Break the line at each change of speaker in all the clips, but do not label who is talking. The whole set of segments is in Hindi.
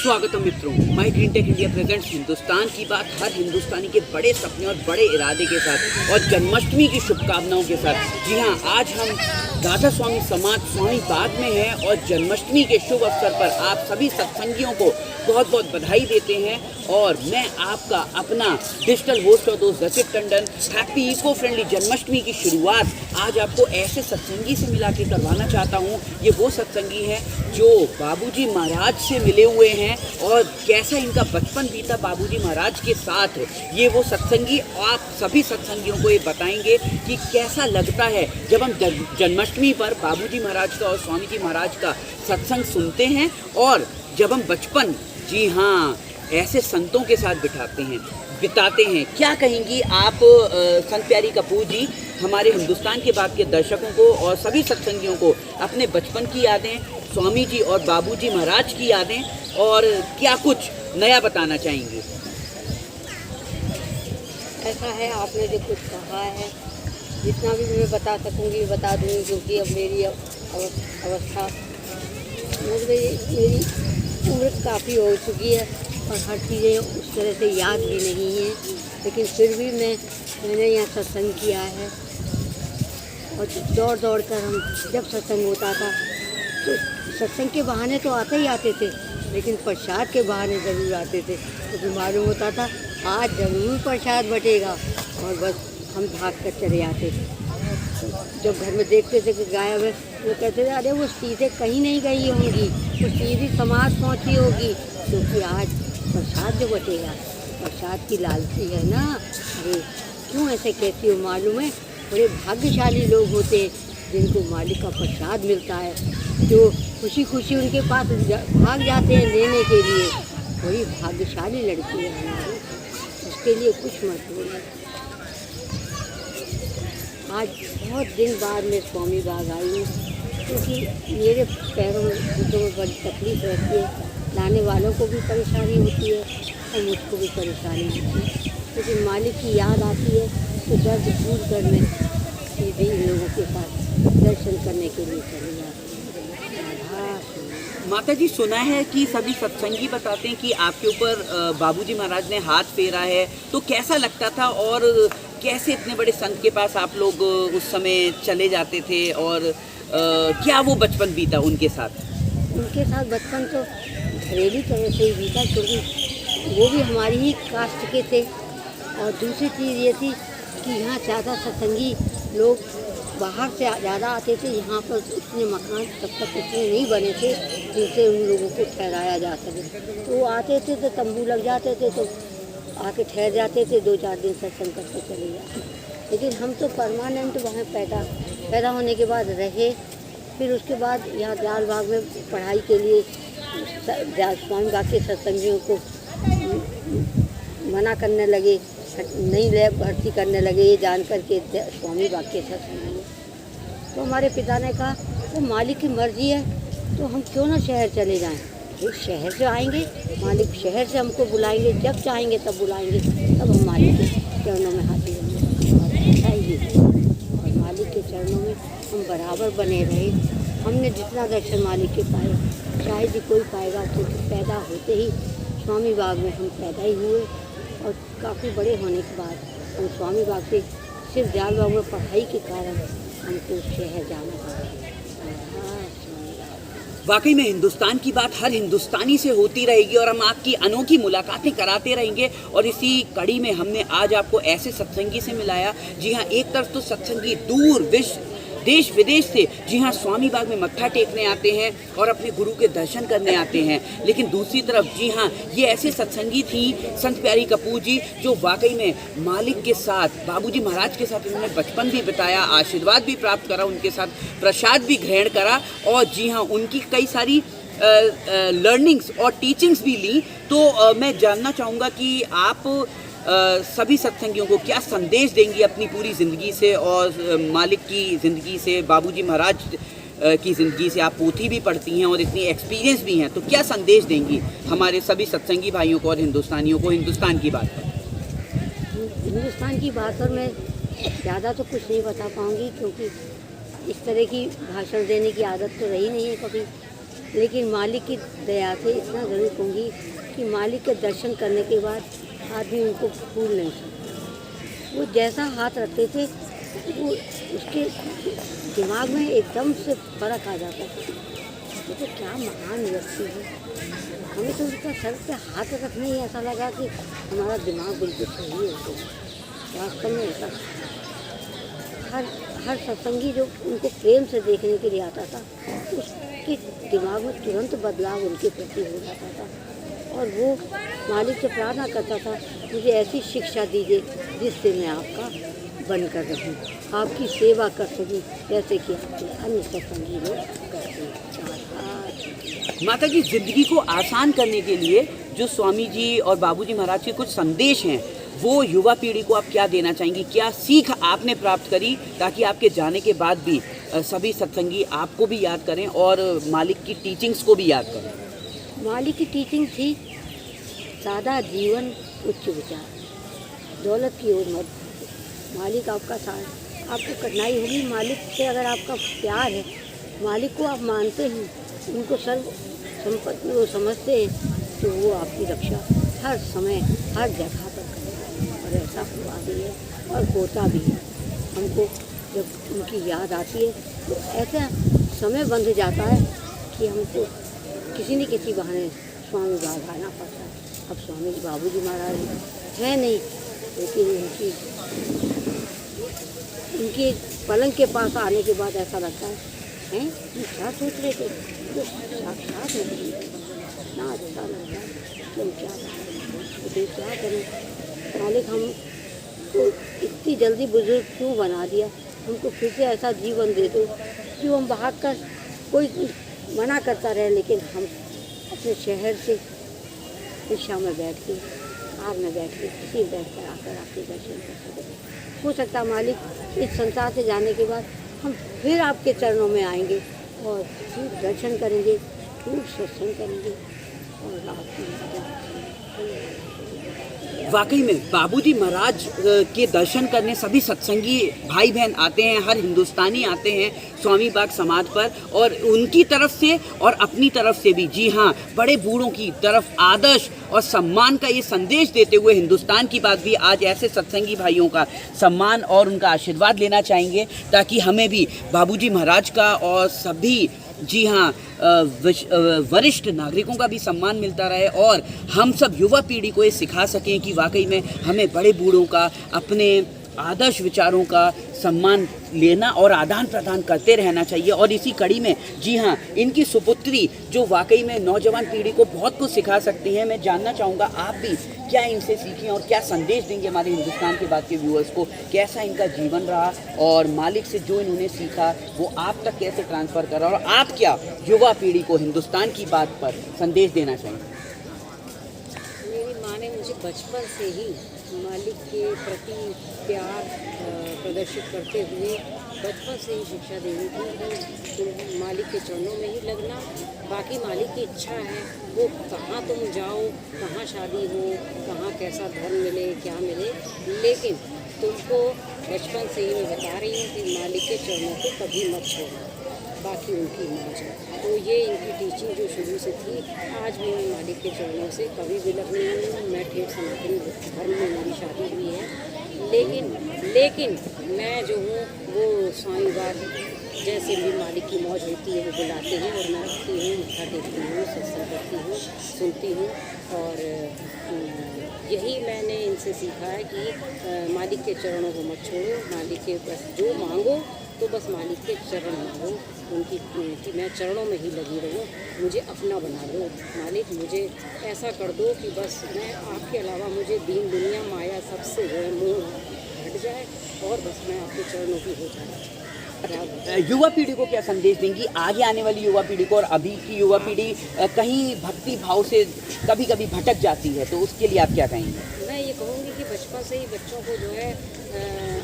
स्वागतम मित्रों, my green tech India presents Hindustan की बात हर हिंदुस्तानी के बड़े सपने और बड़े इरादे के साथ और जन्माष्टमी की शुभकामनाओं के साथ। जी हाँ, आज हम राधा स्वामी समाज स्वामी बाग में हैं और जन्माष्टमी के शुभ अवसर पर आप सभी सत्संगियों को बहुत बहुत बधाई देते हैं। और मैं आपका अपना डिजिटल होस्ट और दोस्त Rachit Tandon happy eco friendly Janmashtami की शुरुआत आज आपको ऐसे सत्संगी से मिला के करवाना चाहता हूँ। ये वो सत्संगी हैं जो बाबूजी महाराज से मिले हुए हैं और कैसा इनका बचपन बीता बाबूजी महाराज के साथ। ये वो सत्संगी आप सभी सत्संगियों को ये बताएंगे कि कैसा लगता है जब हम जन्माष्टमी पर बाबूजी महाराज का और स्वामी जी महाराज का सत्संग सुनते हैं और जब हम बचपन, जी हाँ, ऐसे संतों के साथ बिताते हैं। क्या कहेंगी आप संत प्यारी कपूर जी हमारे हिंदुस्तान के बाग के दर्शकों को और सभी सत्संगियों को अपने बचपन की यादें, स्वामी जी और बाबूजी महाराज की यादें और क्या कुछ नया बताना चाहेंगे?
ऐसा है, आपने जो कुछ कहा है जितना भी मैं बता सकूँगी बता दूँगी, क्योंकि अब मेरी अवस्था मेरी उम्र काफ़ी हो चुकी है और हर चीज़ें उस तरह से याद भी नहीं है। लेकिन फिर भी मैंने यहाँ सत्संग किया है और दौड़ दौड़ कर हम जब सत्संग होता था तो सत्संग के बहाने तो आते ही आते थे, लेकिन प्रसाद के बहाने ज़रूर आते थे, क्योंकि मालूम होता था आज ज़रूर प्रसाद बटेगा और बस हम भाग कर चले आते थे। जब घर में देखते थे कि गायब है तो कहते थे अरे वो सीधे कहीं नहीं गई होंगी, वो सीधी समाज पहुंची होगी, क्योंकि आज प्रसाद जो बटेगा, प्रसाद की लालची है ना। अरे क्यों ऐसे कहती हो? मालूम है बड़े भाग्यशाली लोग होते हैं जिनको मालिक का प्रसाद मिलता है, जो खुशी खुशी उनके पास भाग जाते हैं लेने के लिए। बड़ी भाग्यशाली लड़की है हमारी, उसके लिए कुछ मत बोलो। आज बहुत दिन बाद मैं स्वामी बाग आई हूँ, क्योंकि मेरे पैरों में घुटनों में बड़ी तकलीफ रहती है, लाने वालों को भी परेशानी होती है और मुझको भी परेशानी होती है। लेकिन मालिक की याद आती है तो दर्द दूर करने सीधे इन लोगों के पास दर्शन करने के लिए चले जाते हैं।
माता जी, सुना है कि सभी सत्संगी बताते हैं कि आपके ऊपर बाबूजी महाराज ने हाथ फेरा है, तो कैसा लगता था और कैसे इतने बड़े संत के पास आप लोग उस समय चले जाते थे और क्या वो बचपन बीता उनके साथ?
उनके साथ बचपन तो घरेलू तरह से ही बीता, क्योंकि वो भी हमारी ही कास्ट के थे। और दूसरी चीज़ ये थी कि यहाँ ज़्यादा सत्संगी लोग बाहर से ज़्यादा आते थे, यहाँ पर इतने मकान तब तक इतने नहीं बने थे जिनसे उन लोगों को ठहराया जा सके। तो वो आते थे तो तंबू लग जाते थे, तो आके ठहर जाते थे, 2-4 दिन सत्संग करके चले जाते। लेकिन हम तो परमानेंट वहाँ पैदा होने के बाद रहे। फिर उसके बाद यहाँ जाल बाग में पढ़ाई के लिए स्वामी बाग के सत्संगियों को मना करने लगे, नहीं भर्ती करने लगे, ये जान करके स्वामी बाग के सत्संगी। तो हमारे पिता ने कहा तो मालिक की मर्जी है तो हम क्यों ना शहर चले जाएं। वो शहर से आएंगे, मालिक शहर से हमको बुलाएंगे, जब चाहेंगे तब बुलाएंगे, तब हम मालिक के चरणों में हाजिर होंगे। और ऐसा ही और मालिक के चरणों में हम बराबर बने रहे। हमने जितना दर्शन मालिक के पाए शायद ही कोई पाएगा, क्योंकि पैदा होते ही स्वामी बाग में हम पैदा ही हुए और काफ़ी बड़े होने के बाद हम स्वामी बाग से सिर्फ जाल बाग में पढ़ाई के कारण हमको शहर जाना पड़ा।
वाकई में हिंदुस्तान की बात हर हिंदुस्तानी से होती रहेगी और हम आपकी अनोखी मुलाकातें कराते रहेंगे। और इसी कड़ी में हमने आज आपको ऐसे सत्संगी से मिलाया। जी हाँ, एक तरफ तो सत्संगी दूर देश विदेश से जी हाँ स्वामी बाग में मत्था टेकने आते हैं और अपने गुरु के दर्शन करने आते हैं, लेकिन दूसरी तरफ जी हाँ ये ऐसे सत्संगी थी संत प्यारी कपूर जी जो वाकई में मालिक के साथ बाबूजी महाराज के साथ उन्होंने बचपन भी बिताया, आशीर्वाद भी प्राप्त करा, उनके साथ प्रसाद भी ग्रहण करा और जी हाँ उनकी कई सारी लर्निंग्स और टीचिंग्स भी ली। तो मैं जानना चाहूँगा कि आप सभी सत्संगियों को क्या संदेश देंगी अपनी पूरी ज़िंदगी से और मालिक की ज़िंदगी से, बाबूजी महाराज की ज़िंदगी से? आप पोथी भी पढ़ती हैं और इतनी एक्सपीरियंस भी हैं, तो क्या संदेश देंगी हमारे सभी सत्संगी भाइयों को और हिंदुस्तानियों को हिंदुस्तान की बात पर?
हिंदुस्तान की बात पर मैं ज़्यादा तो कुछ नहीं बता पाऊँगी, क्योंकि इस तरह की भाषण देने की आदत तो रही नहीं है कभी। लेकिन मालिक की दया से इतना ज़रूर कहूँगी कि मालिक के दर्शन करने के बाद आदमी उनको भूल नहीं सकता। वो जैसा हाथ रखते थे वो उसके दिमाग में एकदम से फर्क आ जाता था। तो क्या महान व्यक्ति है। हमें तो उनका सर पे हाथ रखने ही ऐसा लगा कि हमारा दिमाग बिल्कुल सही हो गया। वास्तव में ऐसा हर सत्संगी जो उनको प्रेम से देखने के लिए आता था उसके दिमाग में तुरंत बदलाव उनके प्रति हो जाता था और वो मालिक से प्रार्थना करता था, मुझे ऐसी शिक्षा दीजिए जिससे मैं आपका बनकर रहूं, आपकी सेवा कर सकूं जैसे कि आपके अन्य सत्संगी लोग करते हैं।
माता जी, जिंदगी को आसान करने के लिए जो स्वामी जी और बाबूजी महाराज के कुछ संदेश हैं वो युवा पीढ़ी को आप क्या देना चाहेंगी? क्या सीख आपने प्राप्त करी ताकि आपके जाने के बाद भी सभी सत्संगी आपको भी याद करें और मालिक की टीचिंग्स को भी याद करें?
मालिक की टीचिंग थी सादा जीवन उच्च विचार, दौलत की ओर मत। मालिक आपका साथ, आपको कठिनाई होगी, मालिक से अगर आपका प्यार है, मालिक को आप मानते हैं, उनको सर्व संपत्ति वो समझते हैं, तो वो आपकी रक्षा हर समय हर जगह पर करेगा। और ऐसा हुआ भी है और होता भी है। हमको जब उनकी याद आती है तो ऐसा समय बंध जाता है कि हमको किसी न किसी बहाने स्वामी बाग आना पड़ता है। अब स्वामी बाबूजी महाराज है नहीं, लेकिन उनके पलंग के पास आने के बाद ऐसा लगता है हैं क्या सोच रहे थे, तो साक्षात नहीं ना अच्छा लगता है कि हम क्या करें। मालिक हमको इतनी जल्दी बुजुर्ग क्यों बना दिया, हमको फिर से ऐसा जीवन दे दो जो हम बाहर कर कोई मना करता रहे, लेकिन हम अपने शहर से रिक्शा में बैठ के कार में बैठ के किसी बैठ कर आकर आपके दर्शन कर सकें। हो सकता मालिक इस संसार से जाने के बाद हम फिर आपके चरणों में आएंगे और फिर दर्शन करेंगे, फिर सत्संग करेंगे और आपकी
वाकई में बाबूजी महाराज के दर्शन करने सभी सत्संगी भाई बहन आते हैं, हर हिंदुस्तानी आते हैं स्वामी बाग समाधि पर, और उनकी तरफ से और अपनी तरफ से भी, जी हाँ, बड़े बूढ़ों की तरफ आदर्श और सम्मान का ये संदेश देते हुए हिंदुस्तान की बात भी आज ऐसे सत्संगी भाइयों का सम्मान और उनका आशीर्वाद लेना चाहेंगे ताकि हमें भी बाबूजी महाराज का और सभी, जी हाँ, वरिष्ठ नागरिकों का भी सम्मान मिलता रहे और हम सब युवा पीढ़ी को ये सिखा सकें कि वाकई में हमें बड़े बूढ़ों का, अपने आदर्श विचारों का सम्मान लेना और आदान प्रदान करते रहना चाहिए। और इसी कड़ी में, जी हाँ, इनकी सुपुत्री जो वाकई में नौजवान पीढ़ी को बहुत कुछ सिखा सकती हैं। मैं जानना चाहूँगा आप भी क्या इनसे सीखें और क्या संदेश देंगे हमारे हिंदुस्तान के बाद के व्यूअर्स को, कैसा इनका जीवन रहा और मालिक से जो इन्होंने सीखा वो आप तक कैसे ट्रांसफ़र करा, और आप क्या युवा पीढ़ी को हिंदुस्तान की बात पर संदेश देना चाहेंगे?
मेरी माँ ने मुझे बचपन से ही मालिक के प्रति प्यार प्रदर्शित करते हुए बचपन से ही शिक्षा दी थी कि तुम मालिक के चरणों में ही लगना, बाकी मालिक की इच्छा है वो कहाँ तुम जाओ, कहाँ शादी हो, कहाँ कैसा धर्म मिले, क्या मिले, लेकिन तुमको बचपन से ही मैं बता रही हूँ कि मालिक के चरणों को कभी मत छोड़ना, बाकी उनकी मौज है। तो ये इनकी टीचिंग जो शुरू से थी, आज भी मैं मालिक के चरणों से कभी विलग नहीं हूँ। मैं ठेठ सनातनी धर्म में मेरी शादी हुई है, लेकिन मैं जो हूँ वो स्वामी बाग जैसे भी मालिक की मौज होती है वो बुलाते हैं और मैं रखती हूँ, मत्था टेकती हूँ, सत्संग करती हूँ, सुनती हूँ। और यही मैंने इनसे सीखा है कि मालिक के चरणों को मत छोड़ो, मालिक के बस जो मांगो तो बस मालिक के चरण मांगो, उनकी कि मैं चरणों में ही लगी रहूँ, मुझे अपना बना दो मालिक, मुझे ऐसा कर दो कि बस मैं आपके अलावा मुझे दीन दुनिया माया सबसे जो है मोह हट जाए और बस मैं आपके चरणों की हो जाए।
युवा पीढ़ी को क्या संदेश देंगी, आगे आने वाली युवा पीढ़ी को? और अभी की युवा पीढ़ी कहीं भक्ति भाव से कभी कभी भटक जाती है, तो उसके लिए आप क्या कहेंगे?
मैं ये कहूँगी कि बचपन से ही बच्चों को जो है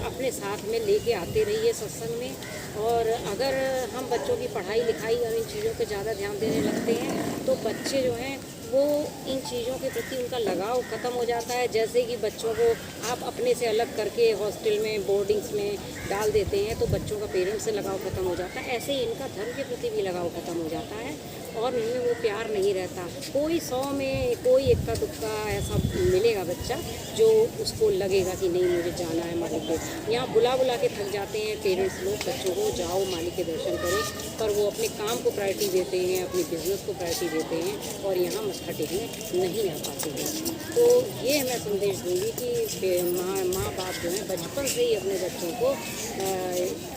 अपने साथ में लेके आते रहिए सत्संग में, और अगर हम बच्चों की पढ़ाई लिखाई और इन चीज़ों पे ज़्यादा ध्यान देने लगते हैं तो बच्चे जो हैं वो इन चीज़ों के प्रति उनका लगाव ख़त्म हो जाता है। जैसे कि बच्चों को आप अपने से अलग करके हॉस्टल में, बोर्डिंग्स में डाल देते हैं तो बच्चों का पेरेंट्स से लगाव ख़त्म हो जाता है, ऐसे ही इनका धर्म के प्रति भी लगाव ख़त्म हो जाता है।
और उनमें वो प्यार नहीं रहता। कोई 100 में कोई इक्का दुक्का ऐसा मिलेगा बच्चा जो उसको लगेगा कि नहीं मुझे जाना है मालिक के यहाँ। बुला बुला के थक जाते हैं पेरेंट्स लोग बच्चों को, जाओ मालिक के दर्शन करो, पर वो अपने काम को प्रायोरिटी देते हैं, अपने बिजनेस को प्रायोरिटी देते हैं और यहाँ मत्था टेकने नहीं आ पाते हैं। तो ये मैं संदेश दूँगी कि माँ बाप जो हैं बचपन से ही अपने बच्चों को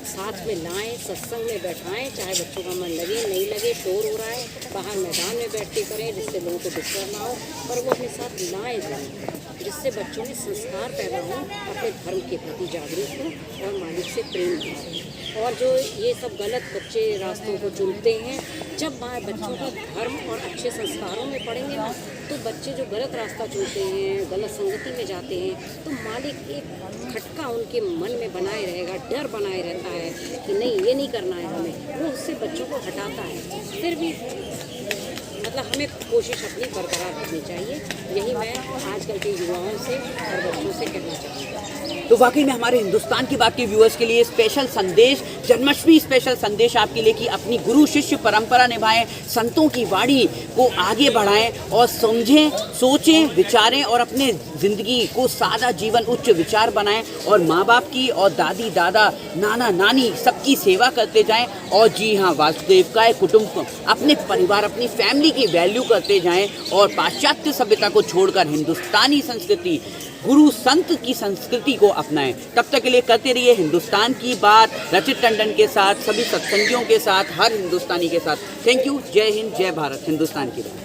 साथ में लाएं, सत्संग में बैठाएं, चाहे बच्चों का मन लगे नहीं लगे, शोर हो रहा है बाहर मैदान में बैठ के करें जिससे लोगों को डिस्टर्ब ना हो, पर वो अपने साथ लाएं ज़रूर, जिससे बच्चों में संस्कार पैदा हों, अपने धर्म के प्रति जागरूक हों और मालिक से प्रेम करें। और जो ये सब गलत बच्चे रास्तों को चुनते हैं, जब बच्चों को धर्म और अच्छे संस्कारों में पढ़ेंगे ना, तो बच्चे जो गलत रास्ता चुनते हैं, गलत संगति में जाते हैं, तो मालिक एक खटका उनके मन में बनाए रहेगा, डर बनाए रहता है कि नहीं ये नहीं करना है हमें, वो उससे बच्चों को हटाता है। फिर भी मतलब हमें कोशिश अपनी बरकरार रखनी चाहिए, यही मैं आजकल के युवाओं से और बच्चों से कहना चाहूँगी।
तो वाकई में हमारे हिंदुस्तान की बात के व्यूअर्स के लिए स्पेशल संदेश, जन्माष्टमी स्पेशल संदेश आपके लिए कि अपनी गुरु शिष्य परंपरा निभाएं, संतों की वाणी को आगे बढ़ाएं और समझें, सोचें, विचारें और अपने ज़िंदगी को सादा जीवन उच्च विचार बनाएं और माँ बाप की और दादी दादा नाना नानी सबकी सेवा करते जाएं। और जी हाँ, वासुदेवकाय कुटुंब, अपने परिवार अपनी फैमिली की वैल्यू करते जाएं और पाश्चात्य सभ्यता को छोड़कर हिंदुस्तानी संस्कृति, गुरु संत की संस्कृति को अपनाएं। तब तक के लिए करते रहिए हिंदुस्तान की बात रचित टंडन के साथ, सभी सत्संगियों के साथ, हर हिंदुस्तानी के साथ। Thank you. जय हिंद, जय भारत, हिंदुस्तान की बात।